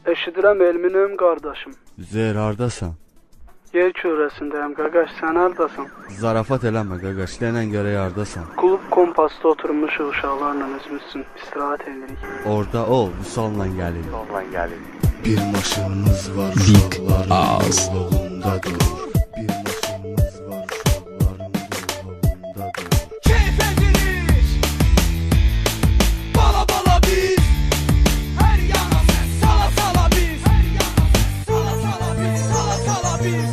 Eşidirəm Elminim qardaşım. Üzeyir, hardasan? Yer kürəsindəyəm qaqaş, sən hardasan? Zarafat eləmə qaqaş, denən görə hardasan? Klub kompasda oturmuşuq uşaqlarla özümüz üçün istirahət edirik. Orada ol, Vüsal'la gəlin. Bir maşınımız var uşaqların yolunda durur. Bir maşınımız var uşaqların yolunda durur. Keyf edirik, bala bala biz. Her yana ses, sala sala biz. Her yana ses, sala sala biz, sala sala biz.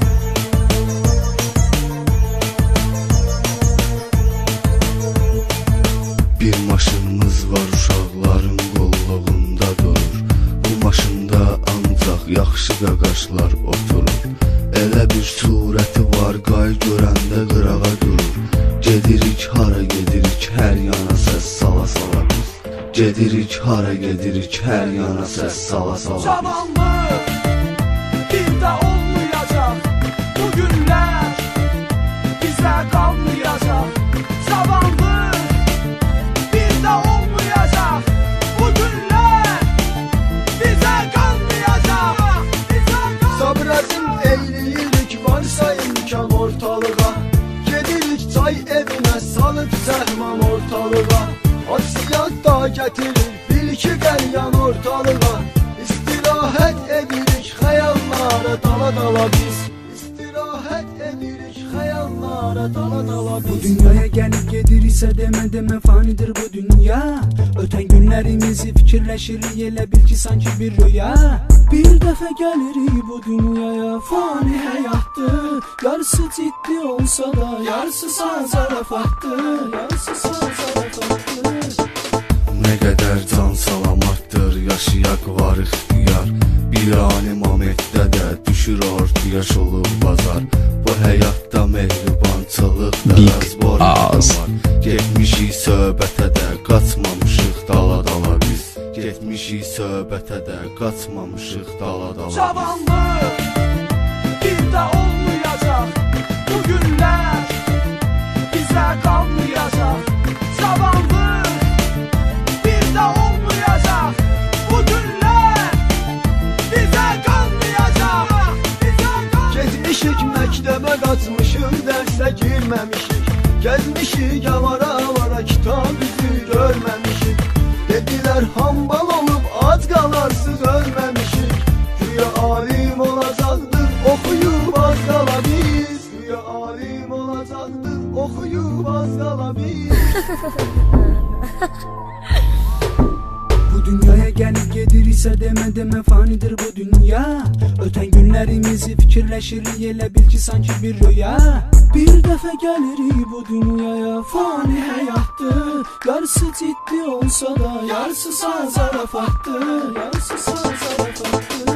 Bir maşınımız var uşaqların qolluğunda durur. Bu maşında ancaq yaxşı qaqaşlar oturur. Elə bir surəti var, qay görəndə qırağa durur. Gedirik hara gedirik, hər yana səs sala sala biz. Gedirik hara gedirik, hər yana səs sala sala biz. Zamanlı bir də olmayacaq. Bu günlər bizə qalmayacaq. Zamanlı bir də olmayacaq. Bu günlər bizə qalmayacaq. Sabredin eyliyirik, varsa imkan ortalığa. Gedirik çay evine, salıp zəhman ortalığa. Asiyat da getirir, bil ki qəlyan ortalığa. İstirahət edirik, xəyallara dala dala biz. İstirahət edirik, xəyallara dala dala biz. Bu dünyaya gelip gediriksə demə fanidir bu dünya. Ötən günlərimizi fikirləşirik, elə bil ki sanki bir rüya. Bir dəfə gəlirik bu dünyaya, fani həyatdır. Yarısı ciddi olsa da, yarısı zarafatdır. Yarısı zarafatdır. Nə qədər can salamatdır, yaşayaq var ixtiyar. Bir ani momentdə də düşür ortaya olub bazar. Bu həyatda mehribançılıq da zbor var. Getmişik söhbətə də qaçmamışıq dala dala biz. Getmişik söhbətə də qaçmamışıq dala dala biz. Zamanlı bir də olmayacaq. Bu günlər bizə qalmayacaq. Zamanlı bir də olmayacaq. Bu günlər bizə qalmayacaq. Getmişik məktəbə, qaçmışıq, dərsə girməmişik. Gəzmişik avara avara, kitab üzü görməmişik. Dedilər hambal olub ac qalarsız ölməmişik. Güya alim olacaqdır, oxuyub az qala biz. Güya alim olacaqdır, oxuyub az qala biz. Bu dünyaya gelip gediriksə demə fanidir bu dünya. Ötən günlərimizi fikirləşirik, elə bil ki sanki bir rüya. Bir dəfə gəlirik bu dünyaya, fani həyatdır. Yarısı ciddi olsa da, yarısı zarafatdır. Yarısı zarafatdır.